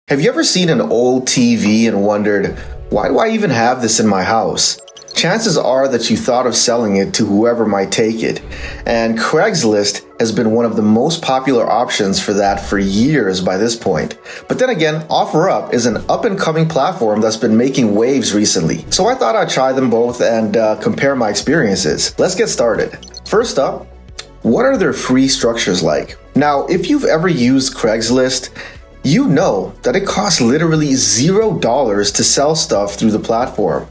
Have you ever seen an old TV and wondered, why do I even have this in my house? Chances are that you thought of selling it to whoever might take it, and Craigslist has been one of the most popular options for that for years by this point. But then again, Offerup is an up-and-coming platform that's been making waves recently, so I thought I'd try them both and compare my experiences. Let's get started. First up, what are their free structures like? Now, if you've ever used Craigslist, you know that it costs literally $0 to sell stuff through the platform.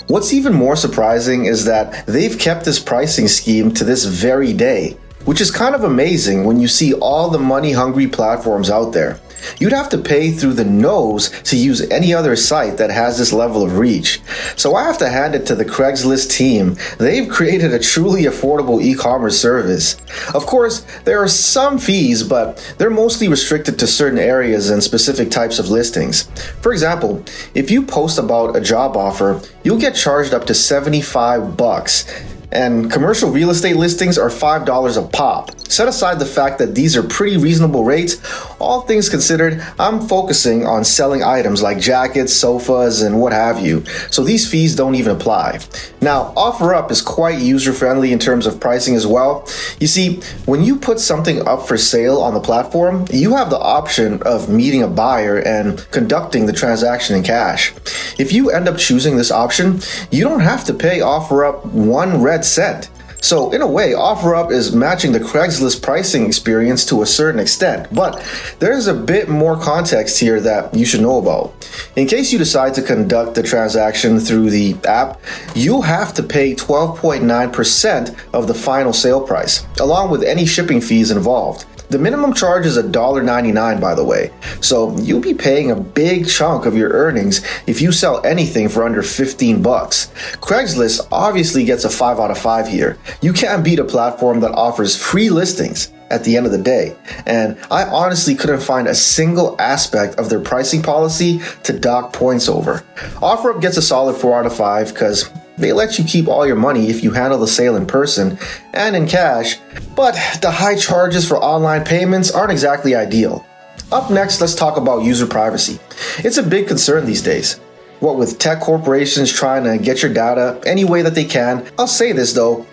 What's even more surprising is that they've kept this pricing scheme to this very day, which is kind of amazing when you see all the money-hungry platforms out there. You'd have to pay through the nose to use any other site that has this level of reach. So I have to hand it to the Craigslist team. They've created a truly affordable e-commerce service. Of course, there are some fees, but they're mostly restricted to certain areas and specific types of listings. For example, if you post about a job offer, you'll get charged up to $75. And commercial real estate listings are $5 a pop. Set aside the fact that these are pretty reasonable rates, all things considered, I'm focusing on selling items like jackets, sofas, and what have you, so these fees don't even apply. Now, Offerup is quite user-friendly in terms of pricing as well. You see, when you put something up for sale on the platform, you have the option of meeting a buyer and conducting the transaction in cash. If you end up choosing this option, you don't have to pay Offerup one red cent. So in a way, Offerup is matching the Craigslist pricing experience to a certain extent, but there's a bit more context here that you should know about. In case you decide to conduct the transaction through the app, you'll have to pay 12.9% of the final sale price, along with any shipping fees involved. The minimum charge is $1.99, by the way, so you'll be paying a big chunk of your earnings if you sell anything for under $15. Craigslist obviously gets a 5 out of 5 here. You can't beat a platform that offers free listings at the end of the day, and I honestly couldn't find a single aspect of their pricing policy to dock points over. Offerup gets a solid 4 out of 5 because they let you keep all your money if you handle the sale in person and in cash, but the high charges for online payments aren't exactly ideal. Up next, let's talk about user privacy. It's a big concern these days. What with tech corporations trying to get your data any way that they can, I'll say this though,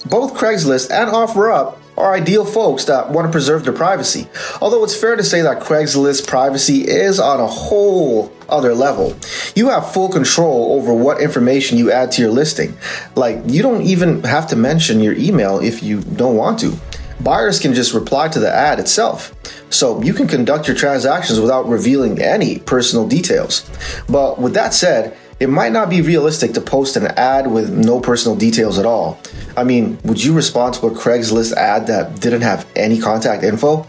both Craigslist and Offerup are ideal folks that want to preserve their privacy. Although it's fair to say that Craigslist privacy is on a whole other level. You have full control over what information you add to your listing. Like, you don't even have to mention your email if you don't want to. Buyers can just reply to the ad itself. So you can conduct your transactions without revealing any personal details. But with that said, it might not be realistic to post an ad with no personal details at all. I mean, would you respond to a Craigslist ad that didn't have any contact info?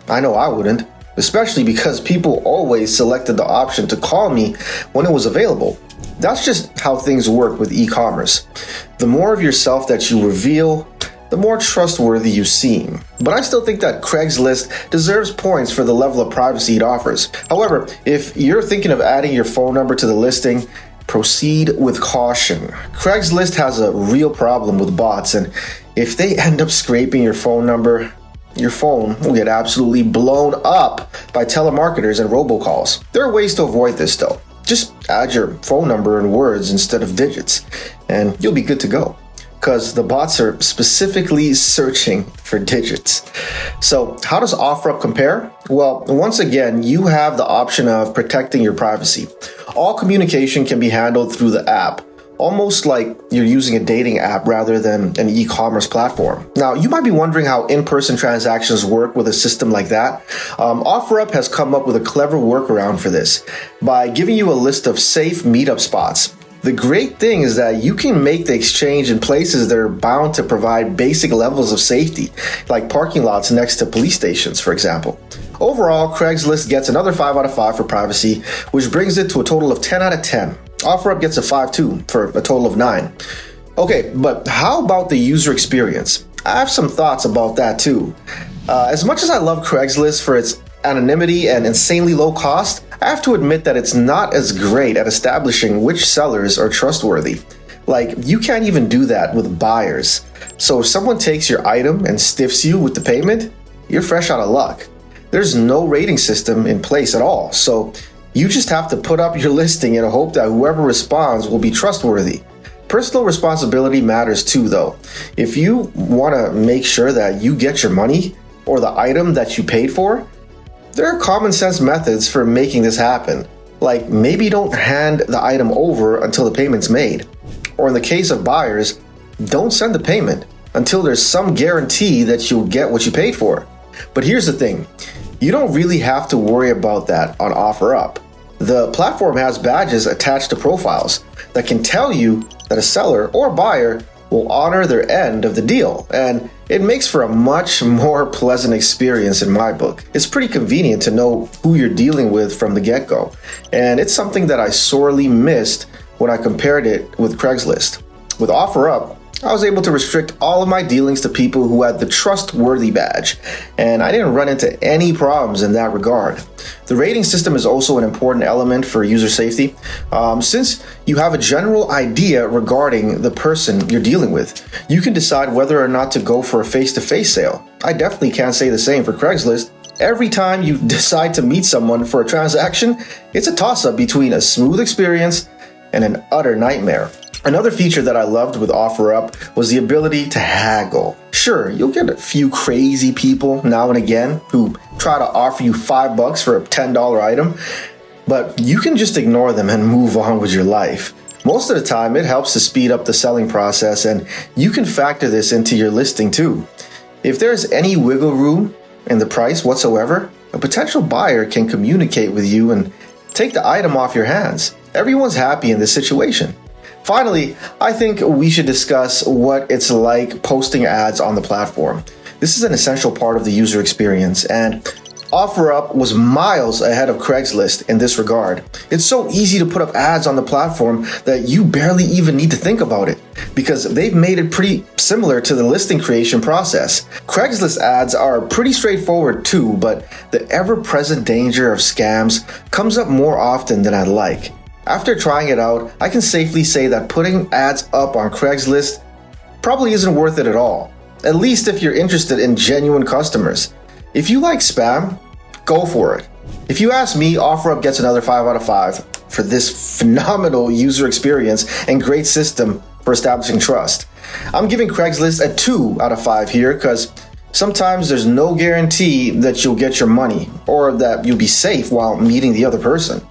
I know I wouldn't, especially because people always selected the option to call me when it was available. That's just how things work with e-commerce. The more of yourself that you reveal, the more trustworthy you seem. But I still think that Craigslist deserves points for the level of privacy it offers. However, if you're thinking of adding your phone number to the listing, proceed with caution. Craigslist has a real problem with bots, and if they end up scraping your phone number, your phone will get absolutely blown up by telemarketers and robocalls. There are ways to avoid this though. Just add your phone number in words instead of digits, and you'll be good to go, because the bots are specifically searching for digits. So how does Offerup compare? Well, once again, you have the option of protecting your privacy. All communication can be handled through the app, almost like you're using a dating app rather than an e-commerce platform. Now, you might be wondering how in-person transactions work with a system like that. Offerup has come up with a clever workaround for this by giving you a list of safe meetup spots. The great thing is that you can make the exchange in places that are bound to provide basic levels of safety, like parking lots next to police stations, for example. Overall, Craigslist gets another 5 out of 5 for privacy, which brings it to a total of 10 out of 10. Offerup gets a 5 too, for a total of 9. Okay, but how about the user experience? I have some thoughts about that too. As much as I love Craigslist for its anonymity and insanely low cost, I have to admit that it's not as great at establishing which sellers are trustworthy. Like, you can't even do that with buyers. So if someone takes your item and stiffs you with the payment, you're fresh out of luck. There's no rating system in place at all, so You just have to put up your listing and hope that whoever responds will be trustworthy. Personal responsibility matters too, though. If you want to make sure that you get your money or the item that you paid for, there are common sense methods for making this happen. Like maybe don't hand the item over until the payment's made. Or in the case of buyers, don't send the payment until there's some guarantee that you'll get what you paid for. But here's the thing, you don't really have to worry about that on Offerup. The platform has badges attached to profiles that can tell you that a seller or buyer will honor their end of the deal, and it makes for a much more pleasant experience in my book. It's pretty convenient to know who you're dealing with from the get-go, and it's something that I sorely missed when I compared it with Craigslist. With Offerup, I was able to restrict all of my dealings to people who had the trustworthy badge, and I didn't run into any problems in that regard. The rating system is also an important element for user safety. Since you have a general idea regarding the person you're dealing with, you can decide whether or not to go for a face-to-face sale. I definitely can't say the same for Craigslist. Every time you decide to meet someone for a transaction, it's a toss-up between a smooth experience and an utter nightmare. Another feature that I loved with Offerup was the ability to haggle. Sure, you'll get a few crazy people now and again who try to offer you $5 for a $10 item, but you can just ignore them and move on with your life. Most of the time, it helps to speed up the selling process, and you can factor this into your listing too. If there's any wiggle room in the price whatsoever, a potential buyer can communicate with you and take the item off your hands. Everyone's happy in this situation. Finally, I think we should discuss what it's like posting ads on the platform. This is an essential part of the user experience, and Offerup was miles ahead of Craigslist in this regard. It's so easy to put up ads on the platform that you barely even need to think about it, because they've made it pretty similar to the listing creation process. Craigslist ads are pretty straightforward too, but the ever-present danger of scams comes up more often than I'd like. After trying it out, I can safely say that putting ads up on Craigslist probably isn't worth it at all, at least if you're interested in genuine customers. If you like spam, go for it. If you ask me, Offerup gets another 5 out of 5 for this phenomenal user experience and great system for establishing trust. I'm giving Craigslist a 2 out of 5 here because sometimes there's no guarantee that you'll get your money or that you'll be safe while meeting the other person.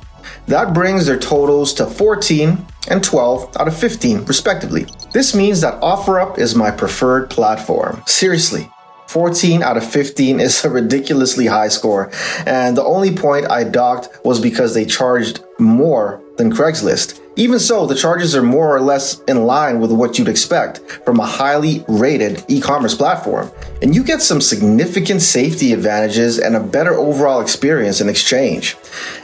That brings their totals to 14 and 12 out of 15 respectively. This means that Offerup is my preferred platform. Seriously, 14 out of 15 is a ridiculously high score, and the only point I docked was because they charged more than Craigslist. Even so, the charges are more or less in line with what you'd expect from a highly rated e-commerce platform, and you get some significant safety advantages and a better overall experience in exchange.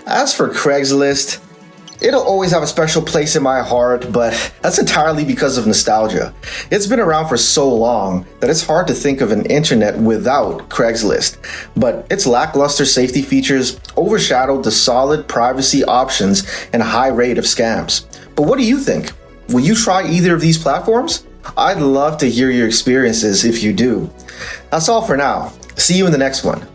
As for Craigslist, it'll always have a special place in my heart, but that's entirely because of nostalgia. It's been around for so long that it's hard to think of an internet without Craigslist, but its lackluster safety features overshadowed the solid privacy options and high rate of scams. But what do you think? Will you try either of these platforms? I'd love to hear your experiences if you do. That's all for now. See you in the next one.